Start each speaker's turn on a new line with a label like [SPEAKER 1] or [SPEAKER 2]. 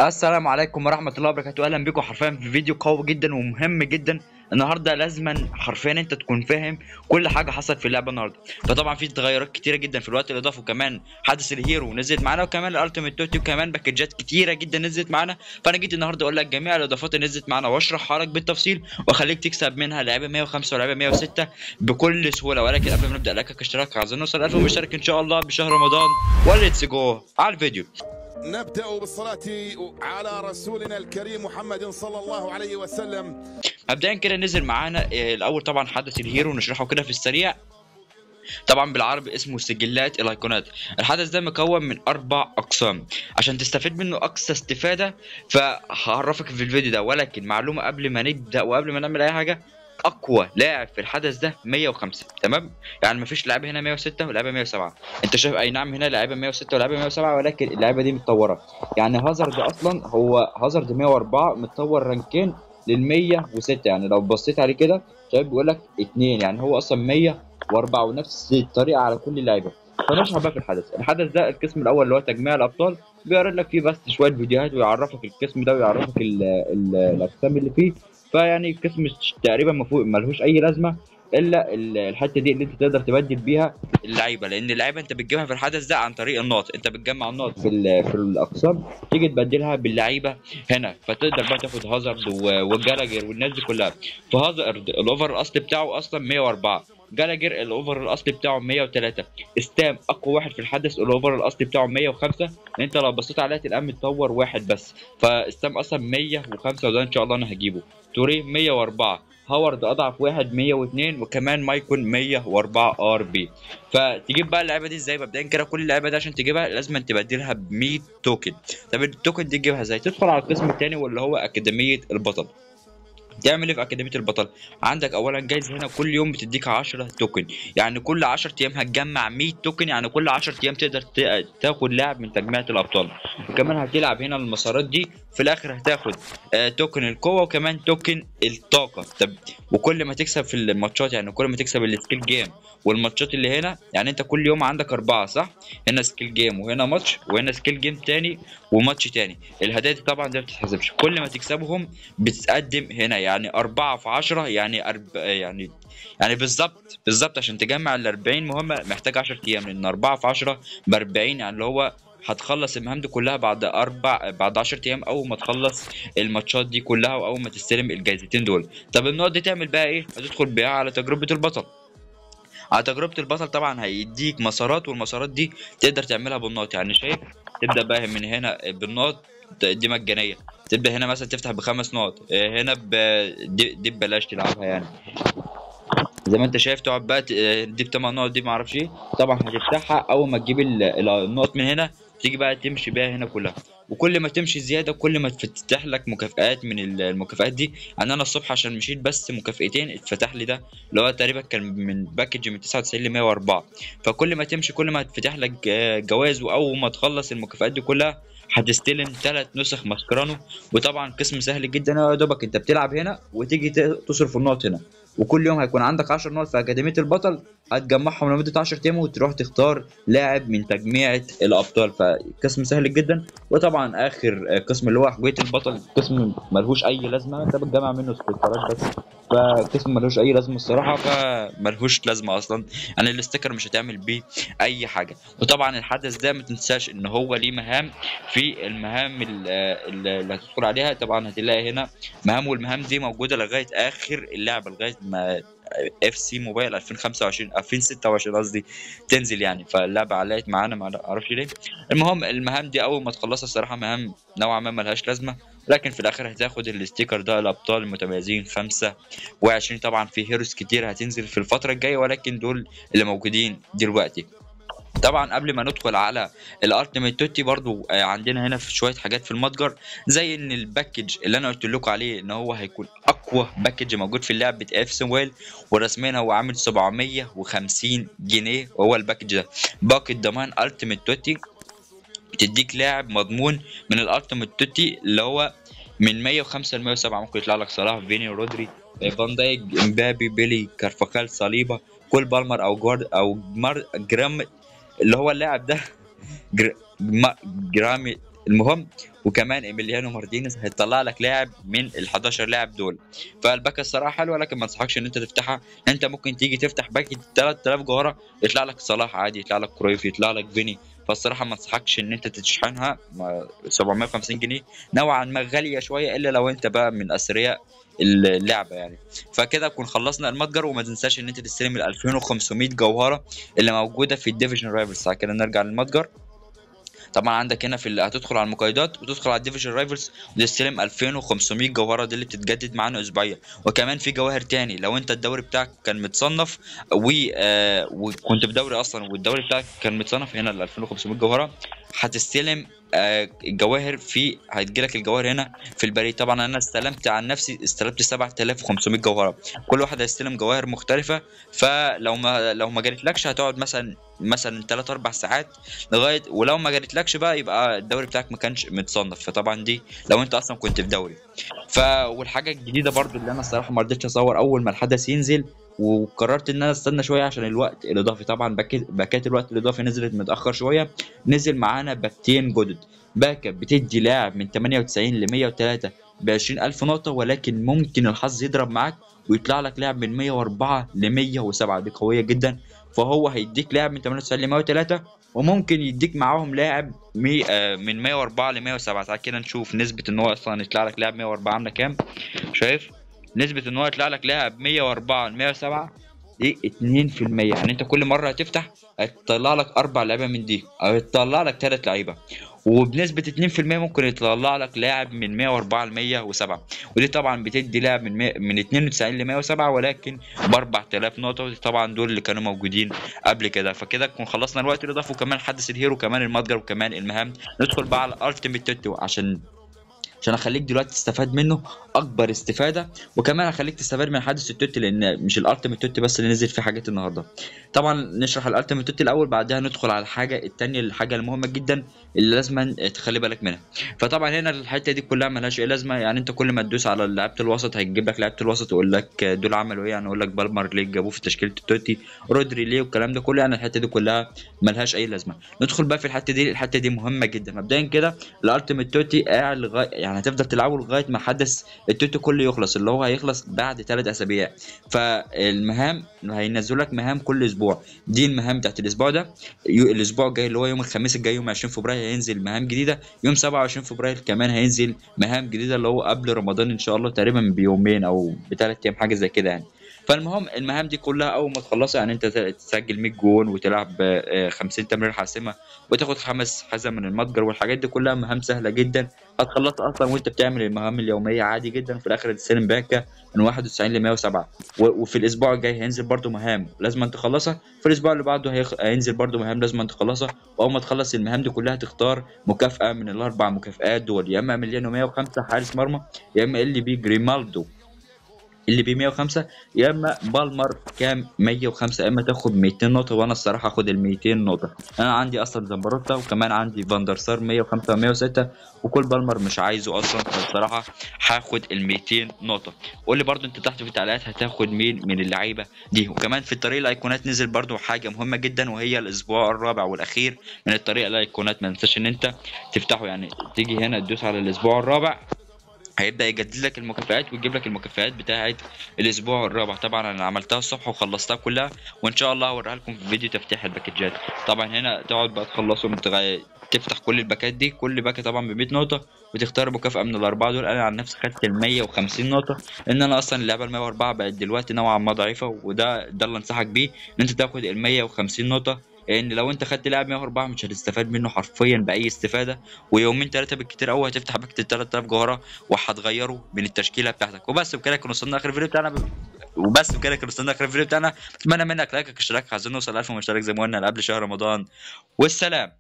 [SPEAKER 1] السلام عليكم ورحمة الله وبركاته. أهلا بكم حرفيا في فيديو قوي جدا ومهم جدا. النهارده لازما حرفيا انت تكون فاهم كل حاجة حصلت في اللعبة النهارده. فطبعا في تغيرات كتيرة جدا في الوقت الإضافي، وكمان حدث الهيرو نزلت معانا، وكمان الالتيميت توتي، وكمان باكجات كتيرة جدا نزلت معانا. فأنا جيت النهارده أقول لك جميع الإضافات اللي نزلت معانا وأشرحها لك بالتفصيل، وأخليك تكسب منها لعيبة 105 ولعيبة 106 بكل سهولة. ولكن قبل ما نبدأ لك اشتراك، عايزين نوصل 1000 مشترك إن شاء الله بشهر رمضان. وليتس جو على الفيديو.
[SPEAKER 2] نبدأ بالصلاة على رسولنا الكريم محمد صلى الله عليه وسلم.
[SPEAKER 1] مبدئيا كده نزل معانا الاول طبعا حدث الهيرو، نشرحه كده في السريع. طبعا بالعربي اسمه سجلات الايقونات. الحدث ده مكون من 4 اقسام عشان تستفيد منه اقصى استفاده، فهعرفك في الفيديو ده. ولكن معلومه قبل ما نبدا وقبل ما نعمل اي حاجه، اقوى لاعب في الحدث ده 105. تمام؟ يعني مفيش لعيبه هنا 106 ولاعيبه 107. انت شايف اي نعم هنا لعيبه 106 ولاعيبه 107، ولكن اللعيبه دي متطوره. يعني هازارد اصلا، هو هازارد 104 متطور رانكين لل 106. يعني لو بصيت عليه كده شايف بيقول لك 2، يعني هو اصلا 104 ونفس الطريقه على كل اللعيبه. فنشرح بقى في الحدث ده القسم الاول اللي هو تجميع الابطال، بيعرض لك فيه بس شويه فيديوهات ويعرفك القسم ده ويعرفك الاقسام اللي فيه. فيعني قسم تقريبا ملهوش اي لازمه الا الحته دي اللي انت تقدر تبدل بيها اللعيبه، لان اللعيبه انت بتجيبها في الحدث ده عن طريق النقط. انت بتجمع النقط في الاقسام، تيجي تبدلها باللعيبه هنا، فتقدر بقى تاخد هازارد وجالاجر والناس دي كلها. فهازارد الاوفر الاصلي بتاعه اصلا 104، جالاجر الاوفر الاصلي بتاعه 103، استام اقوى واحد في الحدث الاوفر الاصلي بتاعه 105. انت لو بصيت عليها تلاقيه متطور واحد بس، فاستام اصلا 105، وده ان شاء الله انا هجيبه. توري 104، هاورد اضعف واحد 102، وكمان مايكون 104 ار بي. فتجيب بقى اللعيبه دي ازاي؟ مبدئيا كده كل اللعيبه دي عشان تجيبها لازم تبدلها ب 100 توكن. طب التوكن دي تجيبها ازاي؟ تدخل على القسم الثاني واللي هو اكاديميه البطل. تعمل ايه في اكاديميه البطل؟ عندك اولا جايزه هنا كل يوم بتديك 10 توكن، يعني كل 10 ايام هتجمع 100 توكن، يعني كل 10 ايام تقدر تاخد لاعب من تجميعة الابطال. وكمان هتلعب هنا المسارات دي، في الاخر هتاخد توكن القوه وكمان توكن الطاقه. طب وكل ما تكسب في الماتشات، يعني كل ما تكسب السكيل جيم والماتشات اللي هنا، يعني انت كل يوم عندك 4 صح؟ هنا سكيل جيم وهنا ماتش وهنا سكيل جيم تاني وماتش تاني. الهدايا دي طبعا دي ما بتتحسبش، كل ما تكسبهم بتتقدم هنا، يعني 4 في 10 يعني يعني بالظبط عشان تجمع ال 40 مهمة محتاج 10 أيام، لأن 4 في 10 ب 40، يعني اللي هو هتخلص المهام دي كلها بعد 10 أيام أول ما تخلص الماتشات دي كلها وأول ما تستلم الجايزتين دول. طب النقط دي تعمل بقى إيه؟ هتدخل بيها على تجربة البطل. على تجربة البطل طبعا هيديك مسارات، والمسارات دي تقدر تعملها بالنقط. يعني شايف؟ تبدأ بقى من هنا بالنقط، دي مجانية. تبدأ هنا مثلا تفتح ب5 نقط، هنا دي ببلاش تلعبها يعني. زي ما انت شايف تقعد بقى دي ب8 نقط، دي معرفش ايه. طبعا هتفتحها اول ما تجيب النقط من هنا، تيجي بقى تمشي بيها هنا كلها. وكل ما تمشي زياده كل ما تفتح لك مكافآت من المكافآت دي. يعني انا الصبح عشان مشيت بس مكافئتين اتفتح لي ده، اللي هو تقريبا كان من باكج من 99 ل 104. فكل ما تمشي كل ما تفتح لك جوائز، واول ما تخلص المكافآت دي كلها هتستلم 3 نسخ ماسكرانو. وطبعا قسم سهل جدا، يا دوبك انت بتلعب هنا وتيجي تصرف النقط هنا. وكل يوم هيكون عندك 10 نقط في أكاديمية البطل، هتجمعهم لمدة 10 أيام وتروح تختار لاعب من تجميعة الأبطال. فقسم سهل جدا. وطبعا آخر قسم اللي هو حجوية البطل، قسم ملهوش أي لازمة، أنت بتجمع منه سبيكرات بس. فقسم ملهوش أي لازمة الصراحة، فملهوش لازمة أصلا. يعني الاستيكر مش هتعمل بيه أي حاجة. وطبعا الحدث ده ما تنساش إن هو ليه مهام. في المهام اللي هتدخل عليها طبعا هتلاقي هنا مهام، والمهام دي موجودة لغاية آخر اللعبة، لغاية ما اف سي موبايل 2025 2026 قصدي تنزل يعني. فاللعبه علقت معانا ما اعرفش ليه. المهم المهام دي اول ما تخلصها الصراحه مهام نوعا ما ملهاش لازمه، لكن في الاخر هتاخد الاستيكر ده الابطال المتميزين 25. طبعا في هيروز كتير هتنزل في الفتره الجايه، ولكن دول اللي موجودين دلوقتي. طبعا قبل ما ندخل على الالتيميت توتي برضو عندنا هنا في شويه حاجات في المتجر، زي ان الباكج اللي انا قلت لكم عليه ان هو هيكون اقوى باكج موجود في لعبه اف سمويل، ورسميا هو عامل 750 جنيه، وهو الباكج ده باقة ضمان التيميت توتي. بتديك لاعب مضمون من الالتيميت توتي اللي هو من 105 ل 107. ممكن يطلع لك صلاح، فيني، رودري، فان دايك، امبابي، بيلي، كارفاخال، صليبا، كول بالمر او جوارد او جرام اللي هو اللاعب ده جر... جرامي. المهم وكمان ايميليانو مارتينيز هيطلع لك لاعب من ال 11 لاعب دول. فالباكه الصراحه حلوه، لكن ما انصحكش ان انت تفتحها. انت ممكن تيجي تفتح باكه 3000 جوهره يطلع لك صلاح عادي، يطلع لك كرويف، يطلع لك فيني. فالصراحه ما انصحكش ان انت تشحنها. 750 جنيه نوعا ما غاليه شويه، الا لو انت بقى من اثرياء اللعبه يعني. فكده نكون خلصنا المتجر. وما تنساش ان انت تستلم ال 2500 جوهره اللي موجوده في الديفيجن رايفلز. بعد كده نرجع للمتجر. طبعا عندك هنا هتدخل على المقايضات وتدخل على الديفيجن رايفلز وتستلم 2500 جوهره، دي اللي بتتجدد معانا اسبوعيا. وكمان في جواهر تاني لو انت الدوري بتاعك كان متصنف وكنت في دوري اصلا والدوري بتاعك كان متصنف، هنا ال 2500 جوهره هتستلم الجواهر هتجيلك الجواهر هنا في البريد. طبعا انا استلمت عن نفسي، استلمت 7500 جوهره، كل واحد هيستلم جواهر مختلفه. فلو ما جالتلكش هتقعد مثلا 3 4 ساعات لغايه، ولو ما جالتلكش بقى يبقى الدوري بتاعك ما كانش متصنف. فطبعا دي لو انت اصلا كنت في دوري. والحاجه الجديده برضو اللي انا الصراحه ما رضيتش اصور اول ما الحدث ينزل، وقررت ان انا استنى شويه عشان الوقت الاضافي. طبعا باكات الوقت الاضافي نزلت متاخر شويه. نزل معانا باكتين جدد، باكه بتدي لاعب من 98 ل 103 ب 20000 نقطه، ولكن ممكن الحظ يضرب معاك ويطلع لك لاعب من 104 ل 107، دي قويه جدا. فهو هيديك لاعب من 98 ل 103، وممكن يديك معاهم لاعب من 104 ل 107. تعال كده نشوف نسبة ان هو اصلا يطلع لك لاعب 104 عاملة كام. شايف نسبة ان هو يطلع لك لاعب 104 ل 107 دي 2%. يعني انت كل مرة هتفتح هتطلع لك 4 لعيبة من دي، او هتطلع لك 3 لعيبة. وبنسبة 2% ممكن يطلع لك لاعب من 104 ل 107. ودي طبعا بتدي لاعب من 92 ل 107 ولكن ب 4000 نقطة. ودي طبعا دول اللي كانوا موجودين قبل كده. فكده نكون خلصنا الوقت الاضافي وكمان حدث الهيرو وكمان المتجر وكمان المهام. ندخل بقى على الالتيميت توتو عشان اخليك دلوقتي تستفاد منه اكبر استفاده. وكمان اخليك تستفاد من حدث التوت، لان مش الالتيميت توت بس اللي نزل فيه حاجات النهارده. طبعا نشرح الالتيميت توت الاول، بعدها ندخل على الحاجه الثانيه، الحاجه المهمه جدا اللي لازم تخلي بالك منها. فطبعا هنا الحته دي كلها ملهاش اي لازمه. يعني انت كل ما تدوس على لعيبه الوسط هيجيب لك لعيبه الوسط يقول لك دول عملوا ايه. يعني يقول لك بالمر ليه جابوه في تشكيله التوتي، رودري ليه، والكلام ده كله. يعني الحته دي كلها ملهاش اي لازمه. ندخل بقى في الحته دي مهمه جدا. مبدئيا كده الالتيميت توتي قاعد يعني هتفضل تلعبه لغايه ما حدث التوتو كله يخلص، اللي هو هيخلص بعد 3 اسابيع. فالمهام هينزلوا لك مهام كل اسبوع. دي المهام بتاعت الاسبوع ده. الاسبوع الجاي اللي هو يوم الخميس الجاي يوم 20 فبراير هينزل مهام جديده. يوم 27 فبراير كمان هينزل مهام جديده، اللي هو قبل رمضان ان شاء الله تقريبا بيومين او ب3 ايام حاجه زي كده يعني. فالمهم المهام دي كلها اول ما تخلصها، يعني انت تسجل 100 جون وتلعب 50 تمرير حاسمه وتاخد 5 حزم من المتجر، والحاجات دي كلها مهام سهله جدا هتخلصها اصلا وانت بتعمل المهام اليوميه عادي جدا. في الاخر تستلم باكه من 91 ل 107. وفي الاسبوع الجاي هينزل برده مهام لازم انت تخلصها. في الاسبوع اللي بعده هينزل برده مهام لازم انت تخلصها. واول ما تخلص المهام دي كلها تختار مكافاه من الاربع مكافآت دول، يا اما مليون و105 حارس مرمى، يا اما اللي بي جريمالدو اللي ب 105، يا اما بالمر كام 105، يا اما تاخد 200 نقطه. وانا الصراحه هاخد ال 200 نقطه. انا عندي اصلا زمبروتا وكمان عندي فاندر سار 105 و106، وكل بالمر مش عايزه اصلا. فالصراحه هاخد ال 200 نقطه. قول لي برده انت تحت في التعليقات هتاخد مين من اللعيبه دي. وكمان في الطريق الايقونات نزل برده حاجه مهمه جدا، وهي الاسبوع الرابع والاخير من الطريق الايقونات. ما تنساش ان انت تفتحه. يعني تيجي هنا تدوس على الاسبوع الرابع هيبدا يجدد لك المكافآت ويجيب لك المكافآت بتاعه الاسبوع الرابع. طبعا انا عملتها الصبح وخلصتها كلها، وان شاء الله هوريها لكم في فيديو تفتيح الباكجات. طبعا هنا تقعد بقى تخلصهم تفتح كل الباكات دي. كل باكه طبعا ب 100 نقطه، وتختار مكافاه من الاربعه دول. انا عن نفسي خدت ال 150 نقطه، لان انا اصلا اللعبه ال 104 بقت دلوقتي نوعا ما ضعيفه، وده اللي انصحك بيه ان انت تاخد ال 150 نقطه. لان لو انت خدت لاعب 104 مش هتستفاد منه حرفيا باي استفاده. ويومين 3 بالكتير قوي هتفتح باكت 3000 جوهره وهتغيره من التشكيله بتاعتك. وبس بكده كنا وصلنا اخر الفيديو بتاعنا. اتمنى منك لايك واشتراك، عايزين نوصل 1000 مشترك زي ما قلنا قبل شهر رمضان. والسلام.